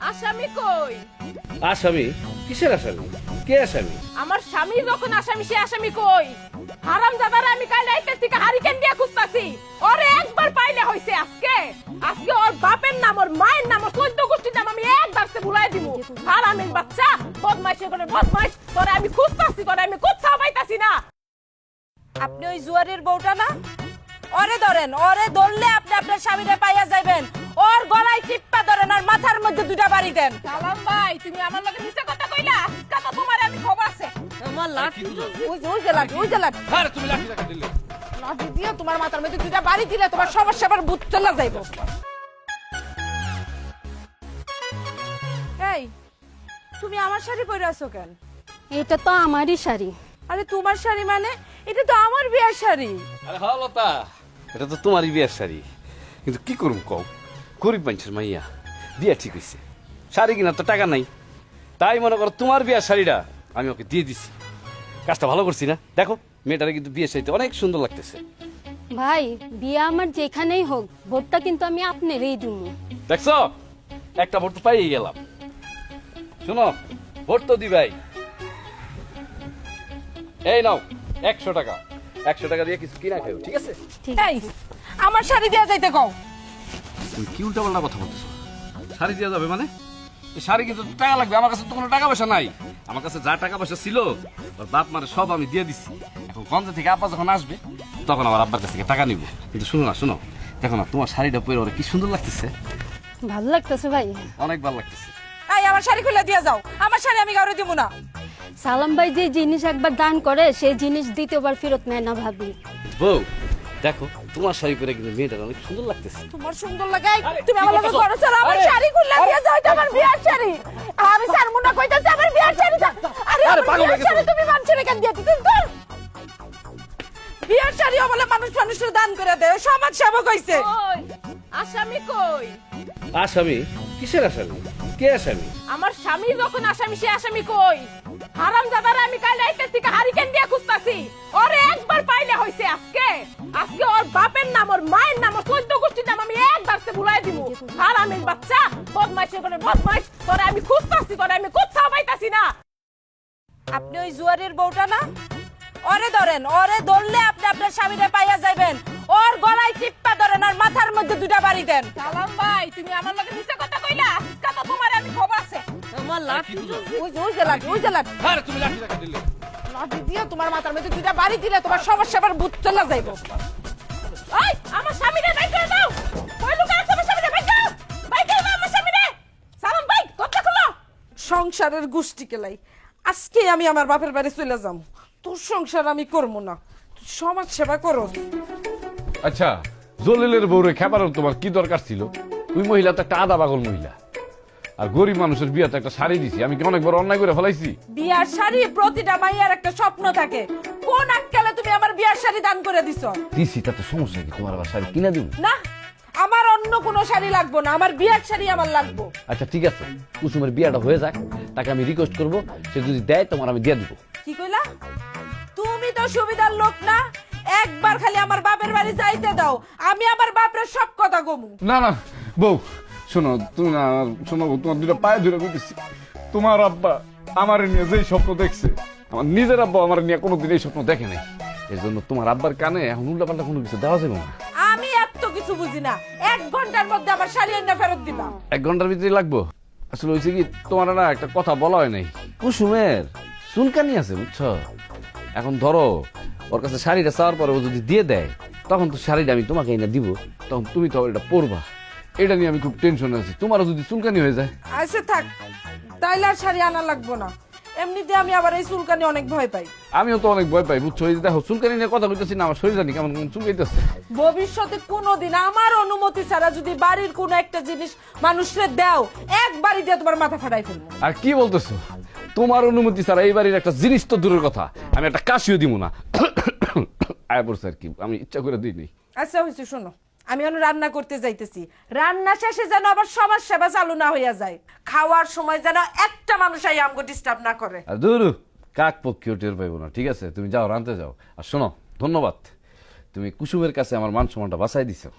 আসামি কই? আসামি? কিসের আসামি? কে আসামি? আমার স্বামী যখন আসামি, সে আসামি কই? হারামজাদারে আমি কাল রাইতের থেকে হারিকেন দিয়ে খুঁজতাছি। ওরে একবার পাইলে হইছে। আজকে আজকে ওর বাপের নাম, ওর মায়ের নাম, ওর 14 গোষ্ঠীর নাম আমি এক দাঁড়তে ভুলাই দিব। হারামের বাচ্চা, বদমাইশ করে বদমাইশ। তোরে আমি খুঁজতাছি, তোরে আমি কোথাও পাইতাছি না। আপনি ওই জুয়ারির বউটা না? ওরে ধরেন, ওরে ধরলে আপনি আপনার স্বামীরে পাইয়া যাবেন। ওর গলায় টিপ্পা ধরেন আর মাথার মধ্যে দুটা বাড়ি দেন। সালাম ভাই, তুমি আমার লগে মিথ্যা কথা কইলা। আজকে তো তোমার আমি খবর আছে। আমার লাঠি, ওই যে লাঠি, ওই যে লাঠি। আরে তুমি লাঠি রাখা দিলে। লাঠি দিয়ে তোমার মাথার মধ্যে দুটা বাড়ি দিলে তোমার সমস্যা আবার ভূত চলে যাইব। এই, তুমি আমার শাড়ি পরে আছো কেন? এটা তো আমারই শাড়ি। আরে তোমার শাড়ি মানে? এটা তো আমার বিয়ের শাড়ি। আরে হ্যাঁ লতা, এটা তো তোমারই বিয়ের শাড়ি। কিন্তু কি করুম কও, গরিব মানুষের মাইয়া, বিয়া ঠিক হইছে, শাড়ি কিনার তো টাকা নাই, তাই মনে করো তোমার বিয়ার শাড়িটা আমি ওকে দিয়ে দিছি। কাজটা ভালো করছি না? দেখো মেয়েটারে কিন্তু বিয়ের শাড়িতে অনেক সুন্দর লাগতেছে। ভাই, বিয়ে আমার যেখানেই হোক, ভোটটা কিন্তু আমি আপনারই দিব। দেখছো, একটা ভোট তো পাইয়ে গেলাম। শোনো, ভোট তো দিবাই। এই নাও 100 টাকা, 100 টাকা দিয়ে কিছু কিনা খাও, ঠিক আছে? ঠিক এই, আমার শাড়ি দেয়া যাইতে কও। তুমি কি উল্টা পাল্টা কথা বলতেছো? শাড়ি দেওয়া যাবে মানে? এই শাড়ি কিন্তু টাকা লাগবে, আমার কাছে তো কোনো টাকা পয়সা নাই। আমার কাছে যা টাকা পয়সা ছিল ওর বাপ মারে সব আমি দিয়ে দিচ্ছি। এখন গঞ্জ থেকে আব্বা যখন আসবে তখন আমার আব্বার কাছ থেকে টাকা নিব। কিন্তু শোনো না, শোনো, দেখো না তোমার শাড়িটা পরে ওরা কি সুন্দর লাগতেছে। ভালো লাগতেছে ভাই। অনেক ভালো লাগতেছে। এই, আমার শাড়ি খুলে দিয়ে যাও। আমার শাড়ি আমি কাউরে দিব না। সালাম ভাই যে জিনিস একবার দান করে, সেই জিনিস দ্বিতীয়বার ফেরত নেয় না ভাবি। বউ দেখো, তোমার শাড়ি পরে কিন্তু মেয়েটা অনেক সুন্দর লাগতেছে। তোমার সুন্দর লাগে? তুমি আমার লগে ঘরে চলো, আমার শাড়ি খুলে দিয়ে যাও। এটা আমার বিয়ের শাড়ি। আমি সারমুনা কইতাছি আমার বিয়ের শাড়ি। আরে আরে আমার পাগল বিয়ের হয়ে গেছো। শাড়ি তুমি মানুষের কেন দিয়ে দিতে? দূর। বিয়ের শাড়িও বলে মানুষ মানুষের দান করে দেয়। সমাজ সেবক হইছে। কই? আসামি কই? আসামি? কিসের আসামি? কে আসামি? আমার স্বামী যখন আসামি, সে আসামি কই? হারামজাদারে আমি কাল রাইতের থেকে হারিকেন দিয়ে খুঁজতাছি। ওরে একবার পাইলে হইছে। আজকে আজকে ওর বাপের নাম, ওর মায়ের নাম, ওর 14 গোষ্ঠীর নাম আমি এক দাঁড়তে ভুলাই দিব। হারামের বাচ্চা, বদমাইশ করে বদমাইশ। তোরে আমি খুঁজতাছি, তোরে আমি কোথাও পাইতাছি না। আপনি ওই জুয়ারির বউটা না? ওরে ধরেন, ওরে ধরলে আপনি আপনার স্বামীরে পাইয়া যাবেন। ওর গলায় টিপ্পা ধরেন আর মাথার মধ্যে দুটা বাড়ি দেন। সালাম ভাই, তুমি আমার লগে মিথ্যা কথা কইলা। আজকে তো তোমার আমি খবর আছে। আমার লাঠি, ওই যে লাঠি, ওই যে লাঠি। আরে তুমি লাঠি রাখা দিলে। লাঠি দিয়ে তোমার মাথার মধ্যে দুটা বাড়ি দিলে তোমার সমস্যা আবার ভূত চলে যাইব। ওই আমার স্বামীরে বাইক করে দাও। কই লুকা আছে আমার স্বামীরে? বাইক দাও, বাইক করে দাও আমার স্বামীরে। সালাম ভাই, দরজা খুলো। সংসারের গোষ্ঠী কেলাই আজকে আমি আমার বাপের বাড়ি চলে যাম। তোর সংসার আমি করবো না। তুই সমাজ সেবা করো। আচ্ছা, জলিলের বউরে খেপানোর তোমার কি দরকার ছিল? ওই মহিলা তো একটা আদা পাগল মহিলা, আর গরিব মানুষের বিয়াতে একটা শাড়ি দিছি। আমি কি অনেক বড় অন্যায় করে ফেলাইছি? বিয়ার শাড়ি প্রতিটা মাইয়ার একটা স্বপ্ন থাকে। কোন আক্কেলে তুমি আমার বিয়ার শাড়ি দান করে দিছো? দিছি, তাতে সমস্যা কি? তোমার আবার শাড়ি কিনা দিব? না, আমার অন্য কোনো শাড়ি লাগবো না। আমার বিয়ার শাড়ি আমার লাগবো। আচ্ছা ঠিক আছে, কুসুমের বিয়াটা হয়ে যাক, তাকে আমি রিকোয়েস্ট করবো, সে যদি দেয় তোমার আমি দিয়ে দিব। কি কইলা? তুমি তো সুবিধার লোক না। একবার খালি আমার বাপের বাড়ি যাইতে দাও, আমি আমার বাপের সব কথা কমু। না না বউ, শোনো তুমি না, শোনো তোমার দুটো পায়ে ধরে বলতেছি, তোমার আব্বা আমার নিয়ে যেই স্বপ্ন দেখছে, আমার নিজের আব্বা আমার নিয়ে কোনোদিন এই স্বপ্ন দেখে নাই। এর জন্য তোমার আব্বার কানে এখন উল্টাপাল্টা কোনো কিছু দেওয়া যাবে না। আমি এত কিছু বুঝি না। 1 ঘন্টার মধ্যে আমার শাড়ি এনে ফেরত দিবা। 1 ঘন্টার ভিতরে লাগবো? আসলে হয়েছে কি, তোমার না একটা কথা বলা হয় নাই, কুসুমের চুলকানি আছে বুঝছো। এখন ধরো ওর কাছে শাড়িটা চাওয়ার পরে ও যদি দিয়ে দেয়, তখন তো শাড়িটা আমি তোমাকে এনে দিব, তখন তুমি তো এটা পরবা। এটা নিয়ে আমি খুব টেনশনে আছি। তোমারও যদি চুলকানি হয়ে যায়? আচ্ছা থাক, তাইলে আর শাড়ি আনা লাগবো না। এমনিতে আমি আবার এই চুলকানি অনেক ভয় পাই। আমিও তো অনেক ভয় পাই বুঝছো। এই যে দেখো, চুলকানি নিয়ে কথা বলতেছি না, আমার শরীর জানি কেমন কেমন চুলকাইতেছে। ভবিষ্যতে কোনোদিন আমার অনুমতি ছাড়া যদি বাড়ির কোনো একটা জিনিস মানুষরে দাও, একবারই দিয়ে তোমার মাথা ফাটাই ফেলবো। আর কি বলতেছো? তোমার অনুমতি ছাড়া এই বাড়ির একটা জিনিস তো দূরের কথা, আমি একটা কাশিও দিব না। আয়া পড়ছে আর কি, আমি ইচ্ছা করে দিইনি। আচ্ছা হয়েছে, শোনো, আমি এখন রান্না করতে যাইতেছি। রান্না শেষে যেন আবার সমাজ সেবা চালু না হইয়া যায়। খাওয়ার সময় যেন একটা মানুষ আই আমগো ডিস্টার্ব না করে। আর দূর কাক পক্ষীও টের পাইবো না, ঠিক আছে? তুমি যাও, রানতে যাও। আর শোনো, ধন্যবাদ, তুমি কুসুমের কাছে আমার মান সম্মানটা বাঁচাই দিছো।